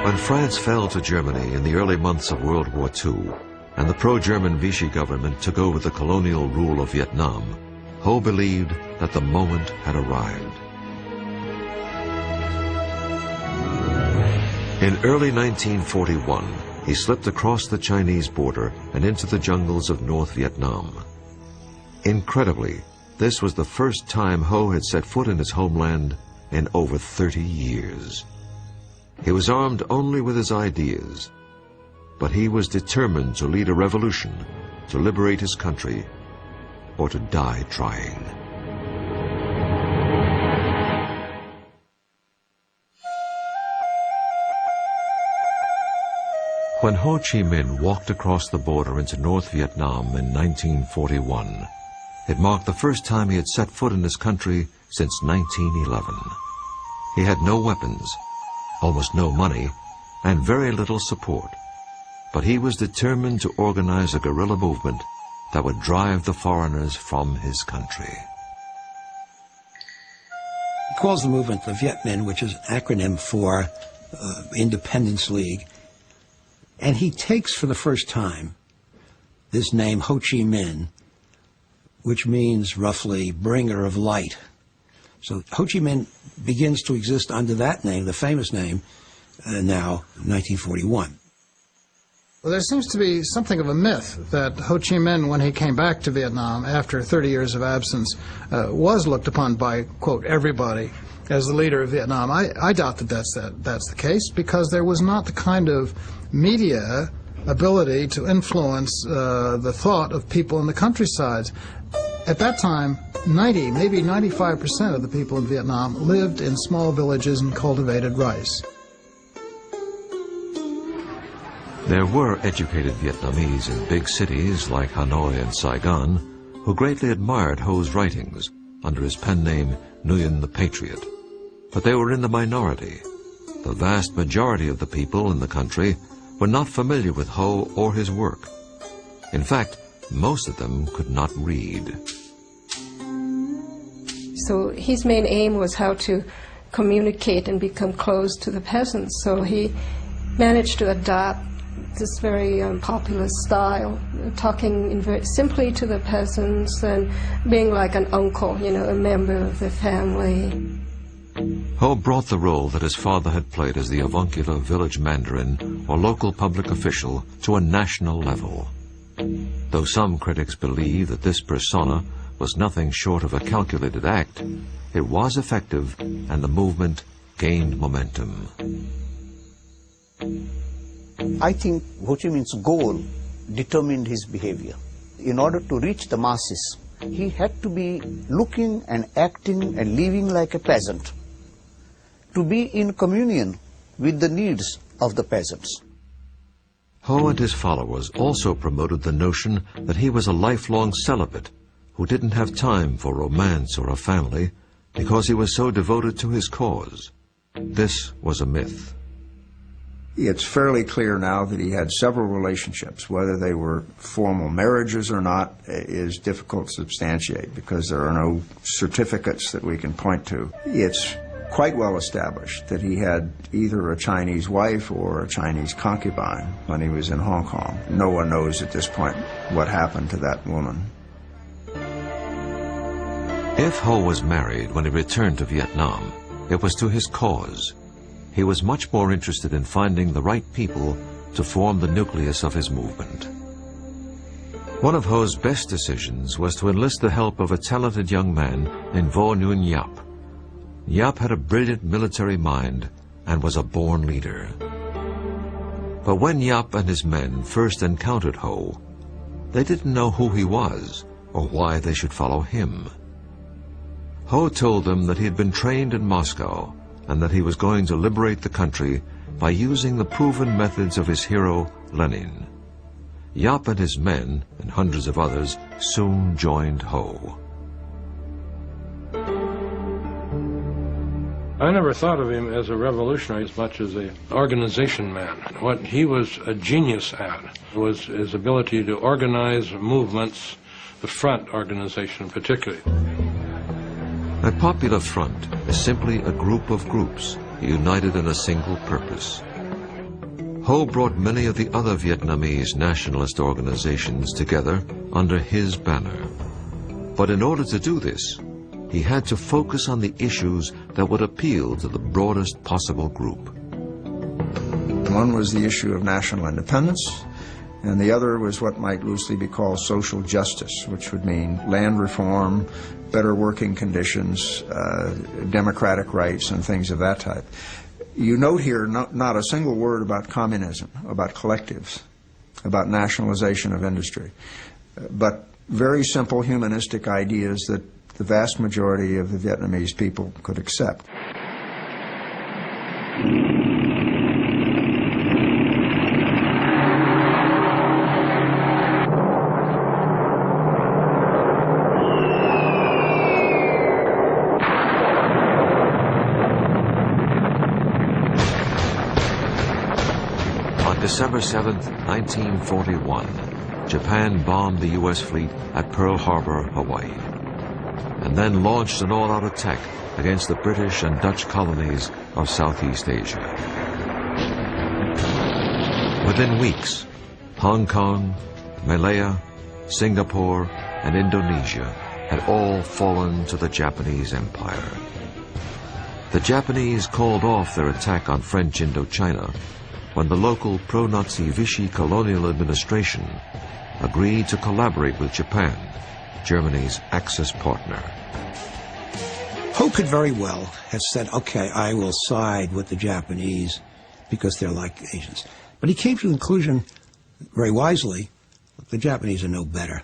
When France fell to Germany in the early months of World War II, and the pro-German Vichy government took over the colonial rule of Vietnam, Ho believed that the moment had arrived. In early 1941, he slipped across the Chinese border and into the jungles of North Vietnam. Incredibly, this was the first time Ho had set foot in his homeland in over 30 years. He was armed only with his ideas, but he was determined to lead a revolution, to liberate his country, or to die trying. When Ho Chi Minh walked across the border into North Vietnam in 1941, it marked the first time he had set foot in his country since 1911. He had no weapons, almost no money, and very little support. But he was determined to organize a guerrilla movement that would drive the foreigners from his country. He calls the movement the Viet Minh, which is an acronym for Independence League. And he takes for the first time this name Ho Chi Minh, which means roughly bringer of light. So Ho Chi Minh begins to exist under that name, the famous name, now, 1941. Well, there seems to be something of a myth that Ho Chi Minh, when he came back to Vietnam after 30 years of absence, was looked upon by, quote, everybody as the leader of Vietnam. I doubt that that's the case, because there was not the kind of media ability to influence the thought of people in the countryside. At that time, 90, maybe 95% of the people in Vietnam lived in small villages and cultivated rice. There were educated Vietnamese in big cities like Hanoi and Saigon who greatly admired Ho's writings under his pen name Nguyen the Patriot. But they were in the minority. The vast majority of the people in the country were not familiar with Ho or his work. In fact, most of them could not read. So his main aim was how to communicate and become close to the peasants. So he managed to adopt this very popular style, talking very simply to the peasants and being like an uncle, you know, a member of the family. Ho brought the role that his father had played as the avuncular village mandarin or local public official to a national level. Though some critics believe that this persona was nothing short of a calculated act, it was effective and the movement gained momentum. I think Ho Chi Minh's goal determined his behavior. In order to reach the masses, he had to be looking and acting and living like a peasant, to be in communion with the needs of the peasants. Ho and his followers also promoted the notion that he was a lifelong celibate who didn't have time for romance or a family because he was so devoted to his cause. This was a myth. It's fairly clear now that he had several relationships. Whether they were formal marriages or not is difficult to substantiate because there are no certificates that we can point to. It's quite well established that he had either a Chinese wife or a Chinese concubine when he was in Hong Kong. No one knows at this point what happened to that woman. If Ho was married when he returned to Vietnam, it was to his cause. He was much more interested in finding the right people to form the nucleus of his movement. One of Ho's best decisions was to enlist the help of a talented young man named Vo Nguyen Giap. Giap had a brilliant military mind and was a born leader. But when Giap and his men first encountered Ho, they didn't know who he was or why they should follow him. Ho told them that he had been trained in Moscow and that he was going to liberate the country by using the proven methods of his hero, Lenin. Giap and his men, and hundreds of others, soon joined Ho. I never thought of him as a revolutionary as much as an organization man. What he was a genius at was his ability to organize movements, the front organization particularly. A popular front is simply a group of groups united in a single purpose. Ho brought many of the other Vietnamese nationalist organizations together under his banner. But in order to do this, he had to focus on the issues that would appeal to the broadest possible group. One was the issue of national independence, and the other was what might loosely be called social justice, which would mean land reform, better working conditions, democratic rights, and things of that type. You note here not a single word about communism, about collectives, about nationalization of industry, but very simple humanistic ideas that the vast majority of the Vietnamese people could accept. December 7, 1941, Japan bombed the U.S. fleet at Pearl Harbor, Hawaii, and then launched an all-out attack against the British and Dutch colonies of Southeast Asia. Within weeks, Hong Kong, Malaya, Singapore, and Indonesia had all fallen to the Japanese Empire. The Japanese called off their attack on French Indochina when the local pro-Nazi Vichy colonial administration agreed to collaborate with Japan, Germany's Axis partner. Ho could very well have said, okay, I will side with the Japanese because they're like Asians. But he came to the conclusion, very wisely, the Japanese are no better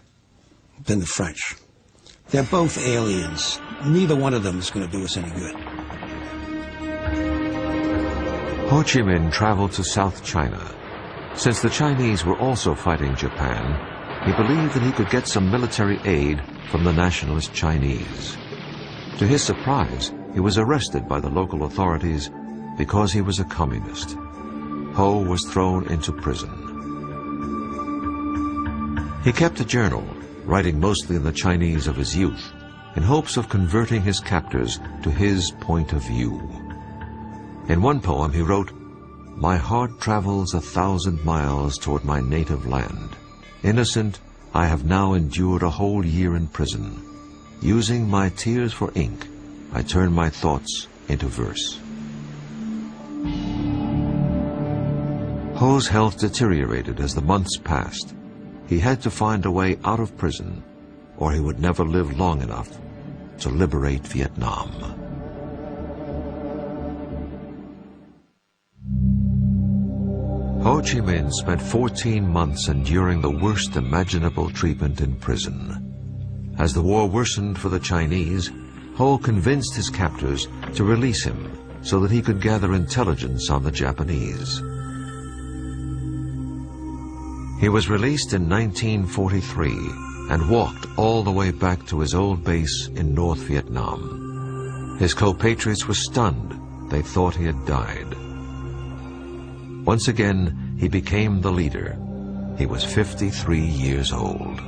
than the French. They're both aliens. Neither one of them is going to do us any good. Ho Chi Minh traveled to South China. Since the Chinese were also fighting Japan, he believed that he could get some military aid from the nationalist Chinese. To his surprise, he was arrested by the local authorities because he was a communist. Ho was thrown into prison. He kept a journal, writing mostly in the Chinese of his youth, in hopes of converting his captors to his point of view. In one poem he wrote, "My heart travels 1,000 miles toward my native land. Innocent, I have now endured a whole year in prison. Using my tears for ink, I turn my thoughts into verse." Ho's health deteriorated as the months passed. He had to find a way out of prison, or he would never live long enough to liberate Vietnam. Ho Chi Minh spent 14 months enduring the worst imaginable treatment in prison. As the war worsened for the Chinese, Ho convinced his captors to release him so that he could gather intelligence on the Japanese. He was released in 1943 and walked all the way back to his old base in North Vietnam. His compatriots were stunned. They thought he had died. Once again, he became the leader. He was 53 years old.